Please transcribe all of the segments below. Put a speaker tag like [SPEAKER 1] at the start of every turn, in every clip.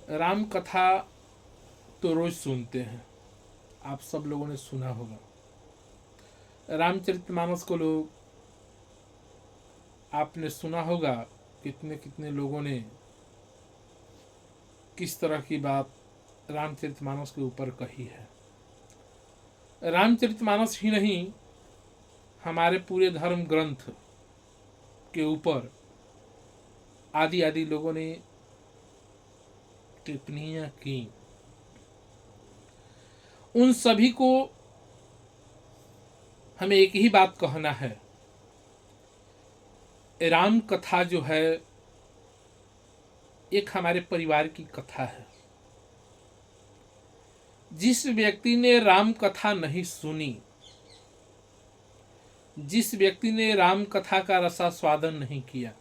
[SPEAKER 1] राम कथा तो रोज सुनते हैं, आप सब लोगों ने सुना होगा। रामचरितमानस को लोग आपने सुना होगा, कितने कितने लोगों ने किस तरह की बात रामचरितमानस के ऊपर कही है। रामचरितमानस ही नहीं, हमारे पूरे धर्म ग्रंथ के ऊपर आदि आदि लोगों ने टिप्पणियां की। उन सभी को हमें एक ही बात कहना है, राम कथा जो है एक हमारे परिवार की कथा है। जिस व्यक्ति ने राम कथा नहीं सुनी, जिस व्यक्ति ने राम कथा का रसास्वादन नहीं किया,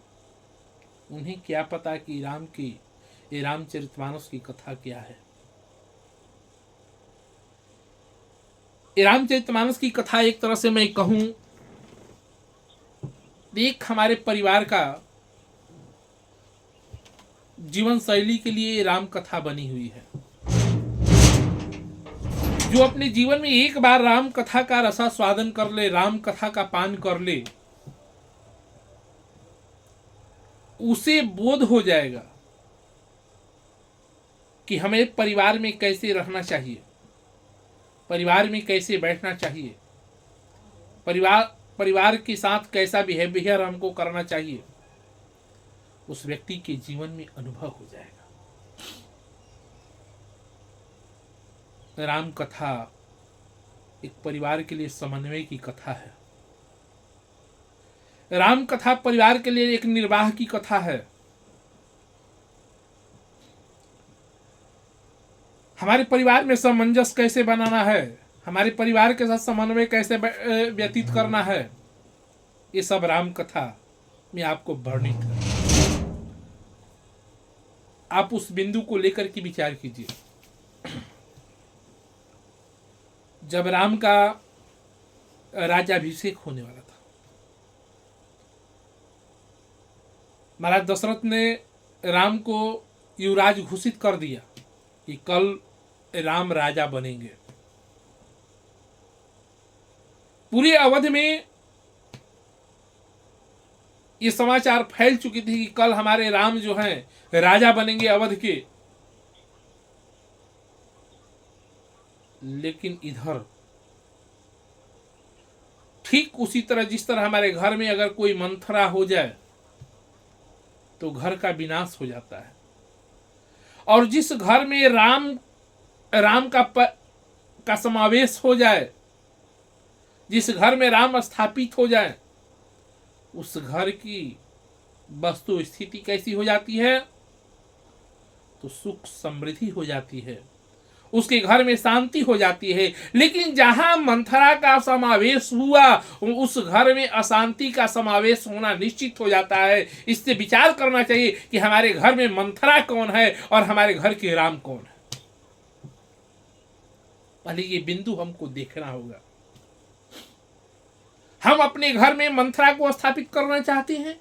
[SPEAKER 1] उन्हें क्या पता कि रामचरितमानस की कथा क्या है। रामचरितमानस की कथा एक तरह से मैं कहूं, एक हमारे परिवार का जीवन शैली के लिए राम कथा बनी हुई है। जो अपने जीवन में एक बार राम कथा का रसास्वादन कर ले, राम कथा का पान कर ले, उसे बोध हो जाएगा कि हमें परिवार में कैसे रहना चाहिए, परिवार में कैसे बैठना चाहिए, परिवार के साथ कैसा बिहेवियर हमको करना चाहिए। उस व्यक्ति के जीवन में अनुभव हो जाएगा। राम कथा एक परिवार के लिए समन्वय की कथा है। राम कथा परिवार के लिए एक निर्वाह की कथा है। हमारे परिवार में सामंजस्य कैसे बनाना है, हमारे परिवार के साथ समन्वय कैसे व्यतीत करना है, ये सब राम कथा में आपको वर्णित है। आप उस बिंदु को लेकर के विचार कीजिए। जब राम का राज्याभिषेक होने वाला था, महाराज दशरथ ने राम को युवराज घोषित कर दिया कि कल राम राजा बनेंगे। पूरे अवध में ये समाचार फैल चुकी थी कि कल हमारे राम जो हैं राजा बनेंगे अवध के। लेकिन इधर ठीक उसी तरह जिस तरह हमारे घर में अगर कोई मंथरा हो जाए तो घर का विनाश हो जाता है, और जिस घर में राम का समावेश हो जाए, जिस घर में राम स्थापित हो जाए, उस घर की वस्तु स्थिति कैसी हो जाती है, तो सुख समृद्धि हो जाती है, उसके घर में शांति हो जाती है। लेकिन जहां मंथरा का समावेश हुआ, उस घर में अशांति का समावेश होना निश्चित हो जाता है। इससे विचार करना चाहिए कि हमारे घर में मंथरा कौन है और हमारे घर के राम कौन है। पहले ये बिंदु हमको देखना होगा। हम अपने घर में मंथरा को स्थापित करना चाहते हैं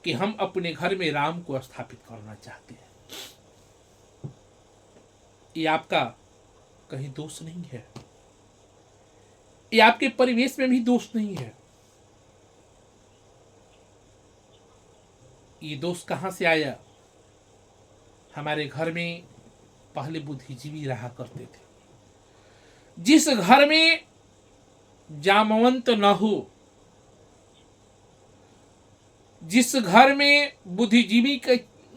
[SPEAKER 1] कि हम अपने घर में राम को स्थापित करना चाहते हैं। ये आपका कहीं दोष नहीं है, ये आपके परिवेश में भी दोष नहीं है। ये दोष कहां से आया? हमारे घर में पहले बुद्धिजीवी रहा करते थे। जिस घर में जामवंत न हो, जिस घर में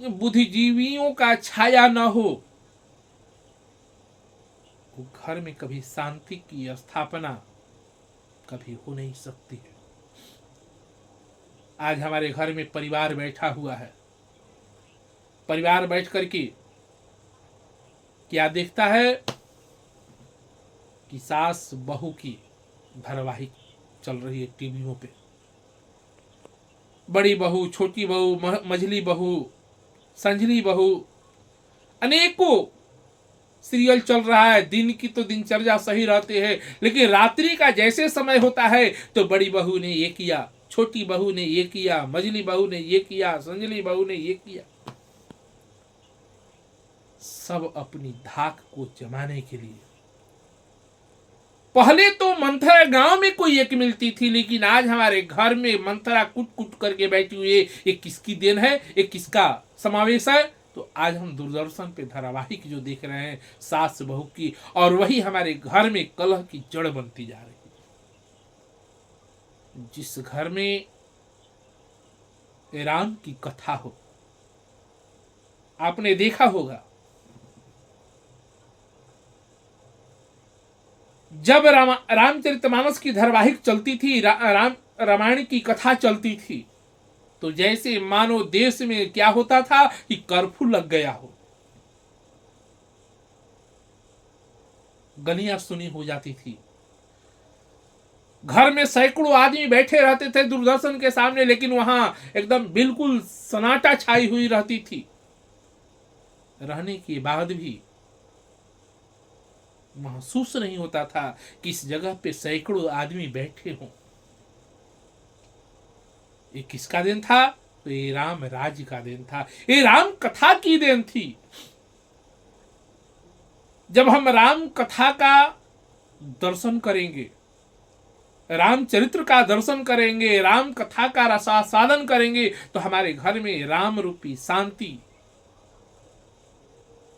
[SPEAKER 1] बुद्धिजीवियों का छाया न हो, वो घर में कभी शांति की स्थापना कभी हो नहीं सकती है। आज हमारे घर में परिवार बैठा हुआ है, परिवार बैठ करके क्या देखता है कि सास बहू की धारावाहिक चल रही है टीवियों पे। बड़ी बहू, छोटी बहू, मझली बहू, संजली बहू, अनेकों सीरियल चल रहा है। दिन की तो दिनचर्या सही रहती है, लेकिन रात्रि का जैसे समय होता है तो बड़ी बहू ने ये किया, छोटी बहू ने ये किया, मझली बहू ने ये किया, संजली बहू ने ये किया। सब अपनी धाक को जमाने के लिए। पहले तो मंथरा गांव में कोई एक मिलती थी, लेकिन आज हमारे घर में मंथरा कुट कुट करके बैठी हुई है। ये किसकी देन है, ये किसका समावेश है? तो आज हम दूरदर्शन पे धारावाहिक जो देख रहे हैं सास बहू की, और वही हमारे घर में कलह की जड़ बनती जा रही है। जिस घर में राम की कथा हो, आपने देखा होगा जब रामचरितमानस की धारावाहिक चलती थी, रामायण की कथा चलती थी, तो जैसे मानो देश में क्या होता था कि कर्फ्यू लग गया हो, गलियां सुनी हो जाती थी। घर में सैकड़ों आदमी बैठे रहते थे दूरदर्शन के सामने, लेकिन वहां एकदम बिल्कुल सन्नाटा छाई हुई रहती थी। रहने के बाद भी महसूस नहीं होता था कि इस जगह पे सैकड़ों आदमी बैठे हों। ये किसका देन था? तो ये राम राज्य का देन था, ये राम कथा की देन थी। जब हम राम कथा का दर्शन करेंगे, रामचरित्र का दर्शन करेंगे, राम कथा का रसास्वादन करेंगे, तो हमारे घर में राम रूपी शांति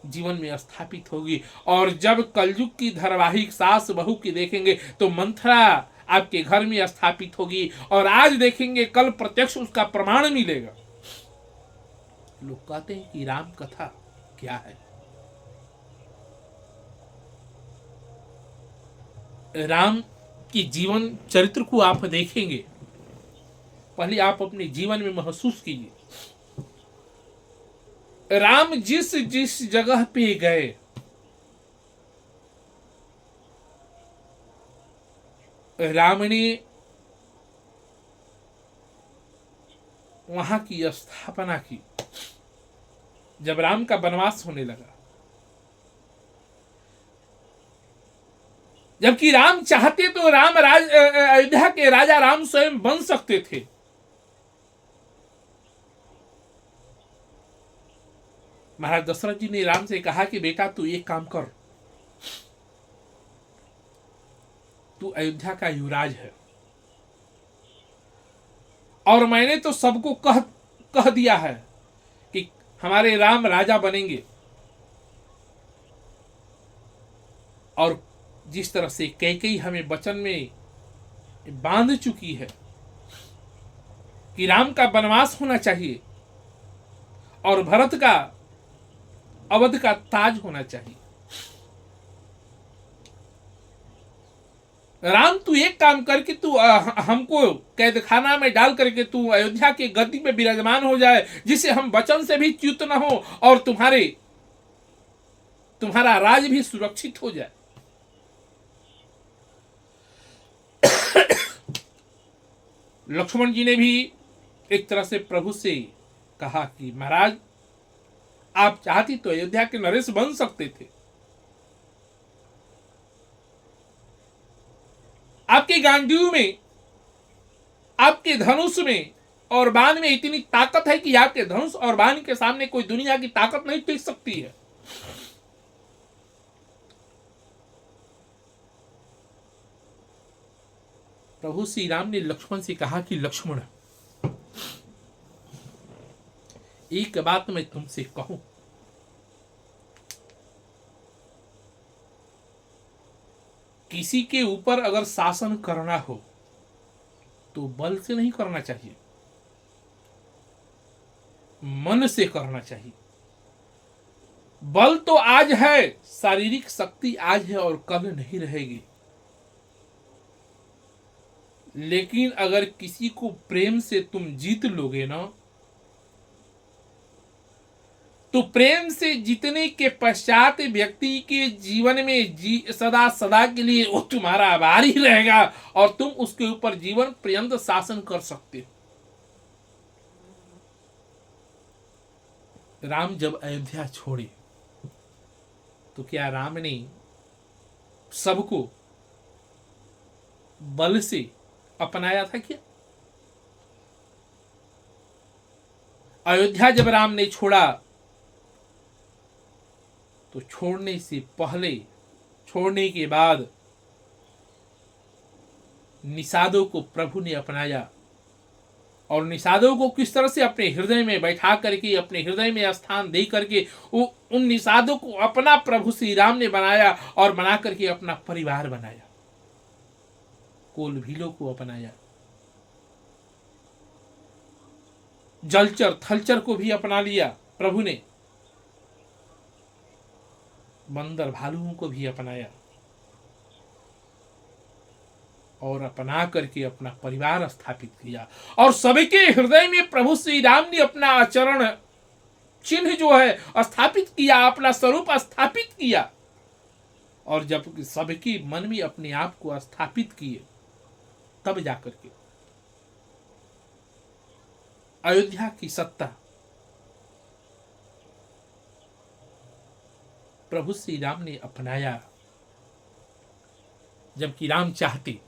[SPEAKER 1] जीवन में स्थापित होगी। और जब कलयुग की धारावाहिक सास बहू की देखेंगे तो मंथरा आपके घर में स्थापित होगी, और आज देखेंगे कल प्रत्यक्ष उसका प्रमाण मिलेगा। लोग कहते हैं कि राम कथा क्या है? राम की जीवन चरित्र को आप देखेंगे, पहले आप अपने जीवन में महसूस कीजिए, राम जिस जिस जगह पे गए, राम ने वहां की स्थापना की। जब राम का वनवास होने लगा, जबकि राम चाहते तो अयोध्या के राजा राम स्वयं बन सकते थे, महाराज दशरथ जी ने राम से कहा कि बेटा तू एक काम कर, तू अयोध्या का युवराज है, और मैंने तो सबको कह दिया है कि हमारे राम राजा बनेंगे। और जिस तरह से कैकेयी हमें वचन में बांध चुकी है कि राम का वनवास होना चाहिए और भरत का अवध का ताज होना चाहिए, राम तू एक काम करके तू हमको कैद खाना में डाल करके तू अयोध्या की गद्दी पे विराजमान हो जाए, जिससे हम वचन से भी च्युत न हो और तुम्हारा राज भी सुरक्षित हो जाए। लक्ष्मण जी ने भी एक तरह से प्रभु से कहा कि महाराज आप चाहती तो अयोध्या के नरेश बन सकते थे, आपके गांडीव में, आपके धनुष में और बाण में इतनी ताकत है कि आपके धनुष और बाण के सामने कोई दुनिया की ताकत नहीं टिक सकती है। प्रभु श्री राम ने लक्ष्मण से कहा कि लक्ष्मण एक बात मैं तुमसे कहूं, किसी के ऊपर अगर शासन करना हो तो बल से नहीं करना चाहिए, मन से करना चाहिए। बल तो आज है, शारीरिक शक्ति आज है और कल नहीं रहेगी, लेकिन अगर किसी को प्रेम से तुम जीत लोगे ना, तो प्रेम से जीतने के पश्चात व्यक्ति के जीवन में सदा सदा के लिए वो तुम्हारा आभारी रहेगा और तुम उसके ऊपर जीवन पर्यंत शासन कर सकते हो। राम जब अयोध्या छोड़े तो क्या राम ने सबको बल से अपनाया था क्या? अयोध्या जब राम ने छोड़ा तो छोड़ने से पहले, छोड़ने के बाद निषादों को प्रभु ने अपनाया। और निषादों को किस तरह से अपने हृदय में बैठा करके, अपने हृदय में स्थान दे करके उन निषादों को अपना प्रभु श्री राम ने बनाया और बना करके अपना परिवार बनाया। कोल भीलों को अपनाया, जलचर थलचर को भी अपना लिया प्रभु ने, बंदर भालुओं को भी अपनाया और अपना करके अपना परिवार स्थापित किया। और सबके हृदय में प्रभु श्री राम ने अपना आचरण चिन्ह जो है स्थापित किया, अपना स्वरूप स्थापित किया। और जब सबके मन में अपने आप को स्थापित किए, तब जाकर के अयोध्या की सत्ता प्रभु श्री राम ने अपनाया। जबकि राम चाहते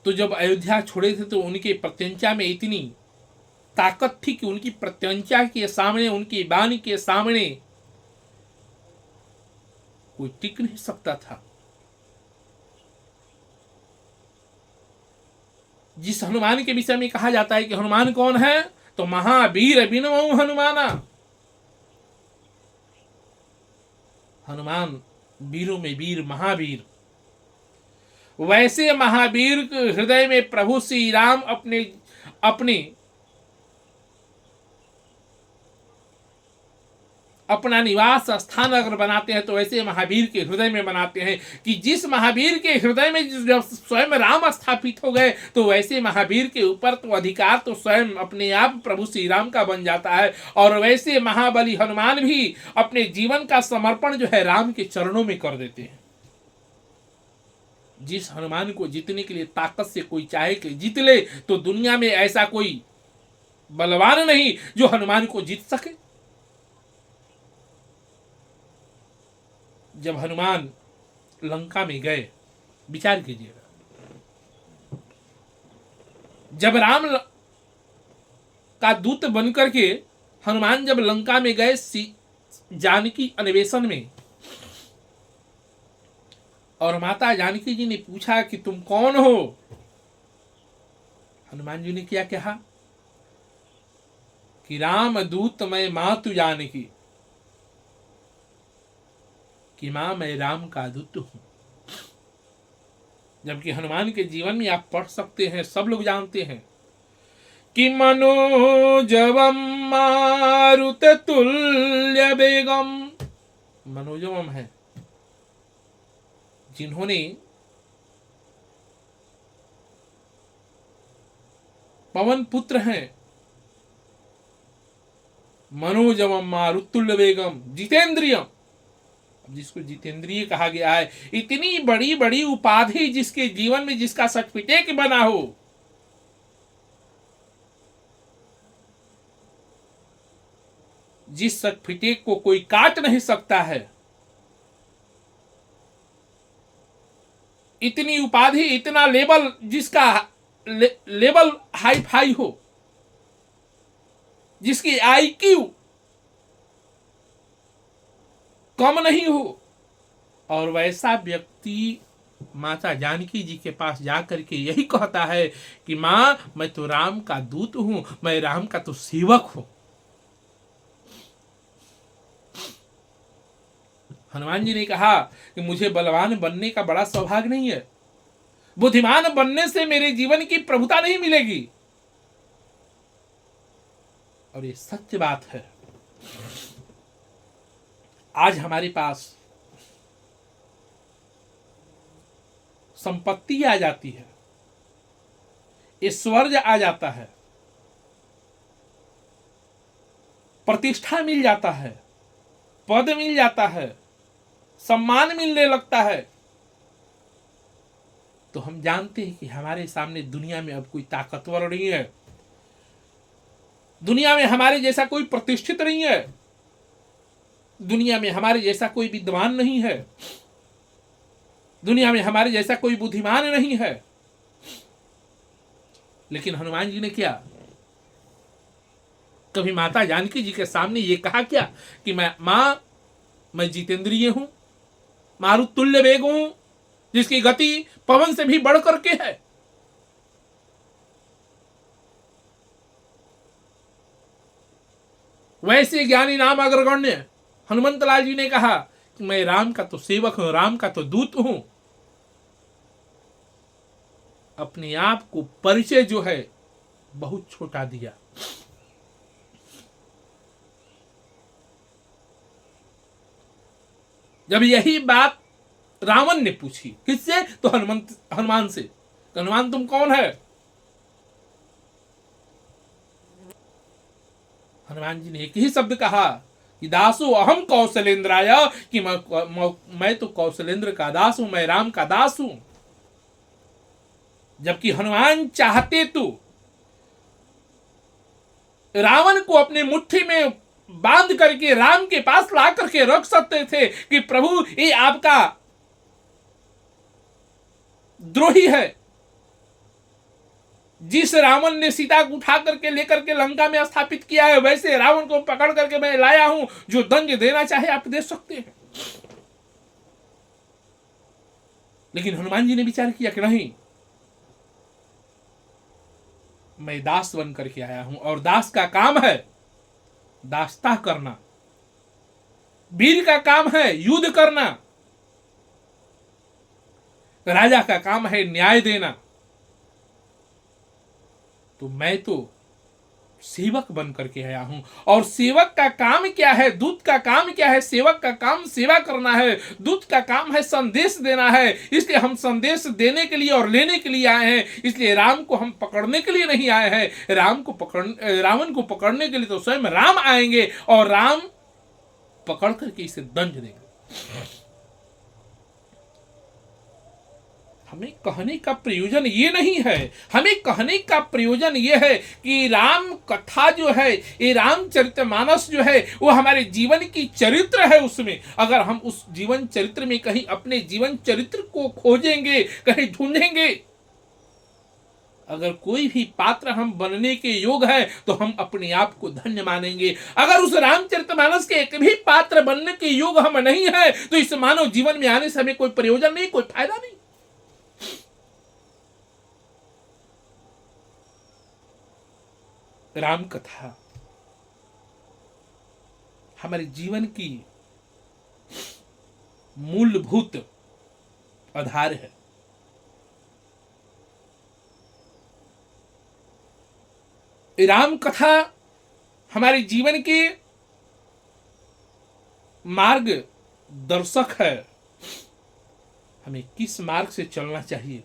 [SPEAKER 1] तो जब अयोध्या छोड़े थे तो उनके प्रत्यंचा में इतनी ताकत थी कि उनकी प्रत्यंचा के सामने, उनकी वाणी के सामने कोई टिक नहीं सकता था। जिस हनुमान के विषय में कहा जाता है कि हनुमान कौन है, तो महावीर बिनमऊ हनुमाना। हनुमान वीरों में वीर, महावीर। वैसे महावीर के हृदय में प्रभु श्री राम अपना निवास स्थान अगर बनाते हैं तो ऐसे महावीर के हृदय में बनाते हैं कि जिस महावीर के हृदय में जब स्वयं राम स्थापित हो गए तो वैसे महावीर के ऊपर तो अधिकार तो स्वयं अपने आप प्रभु श्री राम का बन जाता है। और वैसे महाबली हनुमान भी अपने जीवन का समर्पण जो है राम के चरणों में कर देते हैं। जिस हनुमान को जीतने के लिए ताकत से कोई चाहे कि जीत ले, तो दुनिया में ऐसा कोई बलवान नहीं जो हनुमान को जीत सके। जब हनुमान लंका में गए, विचार कीजिएगा, जब राम का दूत बनकर के हनुमान जब लंका में गए जानकी अन्वेषण में, और माता जानकी जी ने पूछा कि तुम कौन हो, हनुमान जी ने क्या कहा कि राम दूत मैं मातु जानकी, कि मां मैं राम का दूत हूं। जबकि हनुमान के जीवन में आप पढ़ सकते हैं, सब लोग जानते हैं कि मनोजवम मारुत तुल्य बेगम, मनोजवम है जिन्होंने पवन पुत्र हैं, मनोजवम मारुतुल्य बेगम जितेंद्रियम, जिसको जितेंद्रिय कहा गया है। इतनी बड़ी बड़ी उपाधि जिसके जीवन में, जिसका सर्टिफिकेट बना हो, जिस सर्टिफिकेट को कोई काट नहीं सकता है, इतनी उपाधि, इतना लेवल, जिसका लेवल हाई फाई हो, जिसकी आईक्यू कम नहीं हो, और वैसा व्यक्ति माता जानकी जी के पास जाकर के यही कहता है कि मां मैं तो राम का दूत हूं, मैं राम का तो सेवक हूं। हनुमान जी ने कहा कि मुझे बलवान बनने का बड़ा सौभाग्य नहीं है, बुद्धिमान बनने से मेरे जीवन की प्रभुता नहीं मिलेगी। और ये सत्य बात है। आज हमारे पास संपत्ति आ जाती है, ऐश्वर्य आ जाता है, प्रतिष्ठा मिल जाता है, पद मिल जाता है, सम्मान मिलने लगता है, तो हम जानते हैं कि हमारे सामने दुनिया में अब कोई ताकतवर नहीं है, दुनिया में हमारे जैसा कोई प्रतिष्ठित नहीं है, दुनिया में हमारे जैसा कोई विद्वान नहीं है, दुनिया में हमारे जैसा कोई बुद्धिमान नहीं है। लेकिन हनुमान जी ने क्या, कभी माता जानकी जी के सामने ये कहा क्या कि मैं जितेंद्रिय हूं, मारुत तुल्य वेग हूं, जिसकी गति पवन से भी बढ़ करके है? वैसे ज्ञानी नाम अग्रगण्य हनुमंत लाल जी ने कहा कि मैं राम का तो सेवक हूं, राम का तो दूत हूं। अपने आप को परिचय जो है बहुत छोटा दिया। जब यही बात रावण ने पूछी, किससे? तो हनुमान से। हनुमान तुम कौन है? हनुमान जी ने एक ही शब्द कहा कि दासो अहम कौशलेंद्राय, कि मैं तो कौशलेंद्र का दास हूं, मैं राम का दास हूं। जबकि हनुमान चाहते तो रावण को अपने मुट्ठी में बांध करके राम के पास ला करके रख सकते थे कि प्रभु ये आपका द्रोही है। जिस रावण ने सीता को उठा करके लेकर के लंका में स्थापित किया है, वैसे रावण को पकड़ करके मैं लाया हूं, जो दंड देना चाहे आप दे सकते हैं। लेकिन हनुमान जी ने विचार किया कि नहीं, मैं दास बन करके आया हूं, और दास का काम है दासता करना, वीर का काम है युद्ध करना, राजा का काम है न्याय देना। तो मैं तो सेवक बन करके आया हूं। और सेवक का काम क्या है? दूत का काम क्या है? सेवक का काम सेवा करना है, दूत का काम है संदेश देना है। इसलिए हम संदेश देने के लिए और लेने के लिए आए हैं। इसलिए राम को हम पकड़ने के लिए नहीं आए हैं। रावण को पकड़ने के लिए तो स्वयं राम आएंगे, और राम पकड़ करके इसे दंड देंगे। हमें कहने का प्रयोजन ये नहीं है, हमें कहने का प्रयोजन ये है कि राम कथा जो है, ये रामचरितमानस जो है, वो हमारे जीवन की चरित्र है। उसमें अगर हम उस जीवन चरित्र में कहीं अपने जीवन चरित्र को खोजेंगे, कहीं ढूंढेंगे, अगर कोई भी पात्र हम बनने के योग है तो हम अपने आप को धन्य मानेंगे। अगर उस रामचरितमानस के एक भी पात्र बनने के योग हम नहीं है तो इस मानव जीवन में आने से हमें कोई प्रयोजन नहीं, कोई फायदा नहीं। राम कथा हमारे जीवन की मूलभूत आधार है। राम कथा हमारे जीवन के मार्ग दर्शक है। हमें किस मार्ग से चलना चाहिए।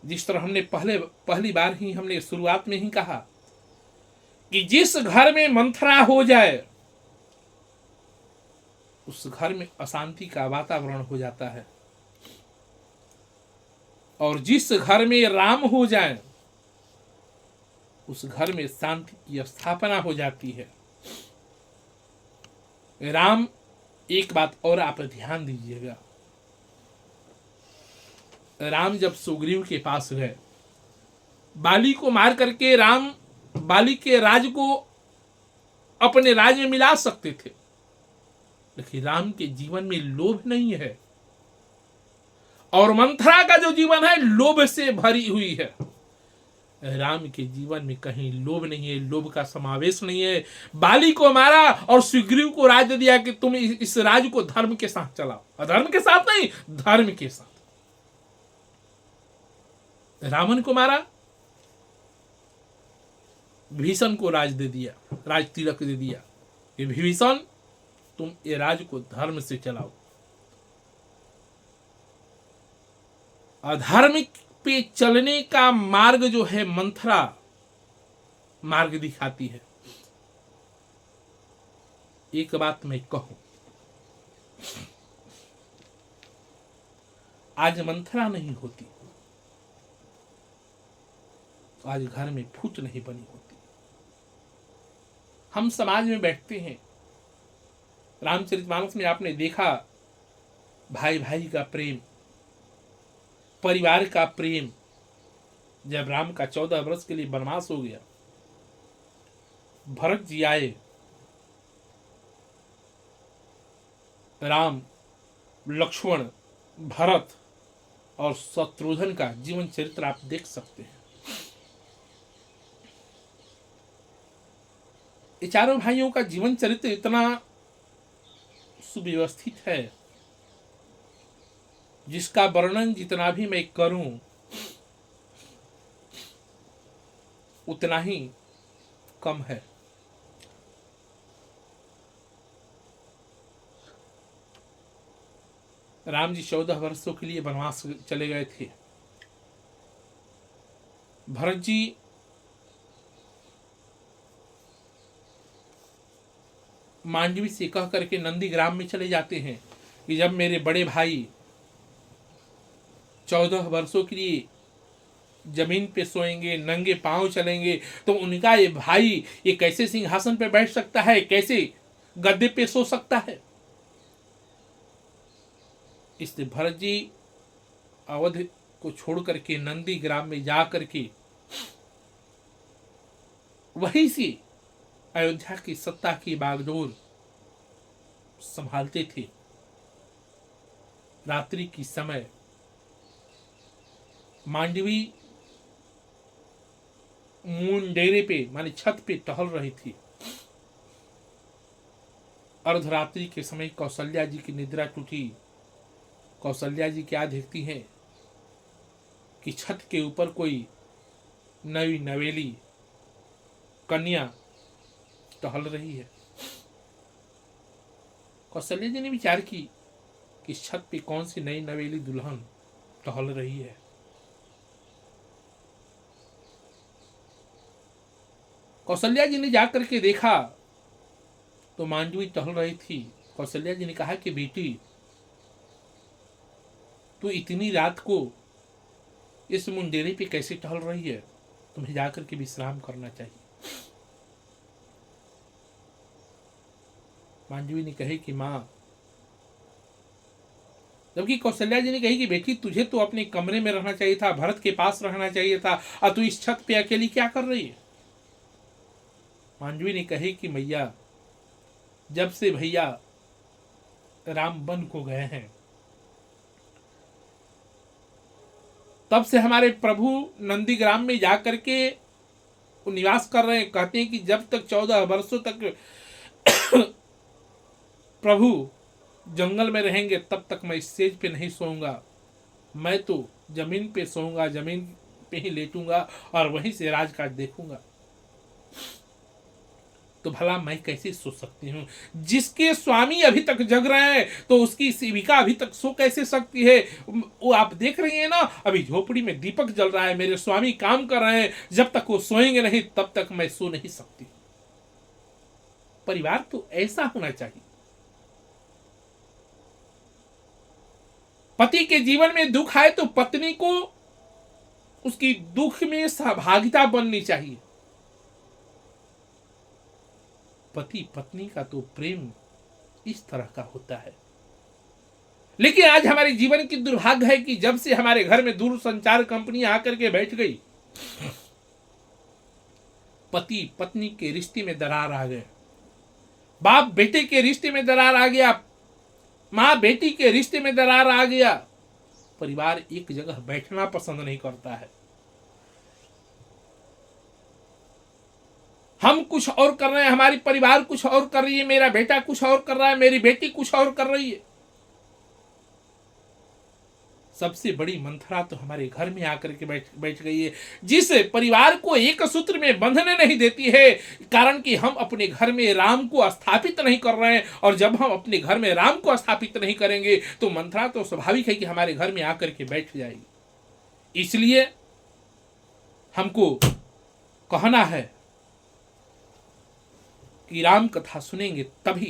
[SPEAKER 1] जिस तरह हमने पहली बार ही हमने शुरुआत में ही कहा कि जिस घर में मंथरा हो जाए उस घर में अशांति का वातावरण हो जाता है, और जिस घर में राम हो जाए उस घर में शांति की स्थापना हो जाती है। राम, एक बात और आप ध्यान दीजिएगा, राम जब सुग्रीव के पास गए, बाली को मार करके राम बाली के राज को अपने राज में मिला सकते थे, लेकिन राम के जीवन में लोभ नहीं है, और मंथरा का जो जीवन है लोभ से भरी हुई है। राम के जीवन में कहीं लोभ नहीं है, लोभ का समावेश नहीं है। बाली को मारा और सुग्रीव को राज दिया कि तुम इस राज को धर्म के साथ चलाओ, अधर्म के साथ नहीं, धर्म के साथ। रावण को मारा, विभीषण को राज दे दिया, राज तिलक दे दिया कि विभीषण तुम ये राज को धर्म से चलाओ। अधर्म पे चलने का मार्ग जो है मंथरा मार्ग दिखाती है। एक बात मैं कहूं, आज मंथरा नहीं होती, आज घर में फूट नहीं बनी होती। हम समाज में बैठते हैं, रामचरितमानस में आपने देखा भाई भाई का प्रेम, परिवार का प्रेम। जब राम का 14 वर्ष के लिए वनवास हो गया भरत जी आए, राम, लक्ष्मण, भरत और शत्रुघ्न का जीवन चरित्र आप देख सकते हैं। ये चारों भाइयों का जीवन चरित्र इतना सुव्यवस्थित है, जिसका वर्णन जितना भी मैं करूं उतना ही कम है। राम जी 14 वर्षों के लिए वनवास चले गए थे। भरत जी मांडवी से कह करके नंदीग्राम में चले जाते हैं कि जब मेरे बड़े भाई 14 वर्षों के लिए जमीन पे सोएंगे, नंगे पांव चलेंगे, तो उनका ये भाई ये कैसे सिंहासन पे बैठ सकता है, कैसे गद्दे पे सो सकता है। इसलिए भरत जी अवध को छोड़ करके नंदीग्राम में जा करके वहीं से अयोध्या की सत्ता की बागडोर संभालते थे। रात्रि की समय मांडवी मुंडेरे पे माने छत पे टहल रही थी। अर्धरात्रि के समय कौशल्या जी की निद्रा टूटी। कौशल्या जी क्या देखती हैं कि छत के ऊपर कोई नई नवेली कन्या टहल रही है। कौशल्या जी ने विचार की कि छत पे कौन सी नई नवेली दुल्हन टहल रही है। कौशल्या जी ने जाकर के देखा तो मांडवी टहल रही थी। कौशल्या जी ने कहा कि बेटी, तू इतनी रात को इस मुंडेरे पे कैसे टहल रही है? तुम्हें जाकर के विश्राम करना चाहिए। मांडवी ने कहे कि मां, जबकि कौशल्या जी ने कही कि बेटी तुझे तो अपने कमरे में रहना चाहिए था, भरत के पास रहना चाहिए था, और तू इस छत पे अकेली क्या कर रही है? मांडवी ने कही कि मैया, जब से भैया राम वन को गए हैं तब से हमारे प्रभु नंदीग्राम में जाकर के निवास कर रहे हैं। कहते हैं कि जब तक 14 वर्षों तक प्रभु जंगल में रहेंगे तब तक मैं स्टेज पे नहीं सोऊंगा। मैं तो जमीन पे सोऊंगा, जमीन पे ही लेटूंगा और वहीं से राजकाज देखूंगा। तो भला मैं कैसे सो सकती हूँ? जिसके स्वामी अभी तक जग रहे हैं तो उसकी सेविका अभी तक सो कैसे सकती है? वो आप देख रही हैं ना, अभी झोपड़ी में दीपक जल रहा है, मेरे स्वामी काम कर रहे हैं, जब तक वो सोएंगे नहीं तब तक मैं सो नहीं सकती। परिवार तो ऐसा होना चाहिए। पति के जीवन में दुख आए तो पत्नी को उसकी दुख में सहभागिता बननी चाहिए। पति पत्नी का तो प्रेम इस तरह का होता है। लेकिन आज हमारे जीवन की दुर्भाग्य है कि जब से हमारे घर में दूरसंचार कंपनी आकर के बैठ गई, पति पत्नी के रिश्ते में दरार आ गए, बाप बेटे के रिश्ते में दरार आ गया, माँ बेटी के रिश्ते में दरार आ गया। परिवार एक जगह बैठना पसंद नहीं करता है। हम कुछ और कर रहे हैं, हमारी परिवार कुछ और कर रही है, मेरा बेटा कुछ और कर रहा है, मेरी बेटी कुछ और कर रही है। सबसे बड़ी मंथरा तो हमारे घर में आकर के बैठ गई है, जिस परिवार को एक सूत्र में बंधने नहीं देती है, कारण कि हम अपने घर में राम को स्थापित नहीं कर रहे हैं। और जब हम अपने घर में राम को स्थापित नहीं करेंगे तो मंथरा तो स्वाभाविक है कि हमारे घर में आकर के बैठ जाएगी। इसलिए हमको कहना है कि राम कथा सुनेंगे तभी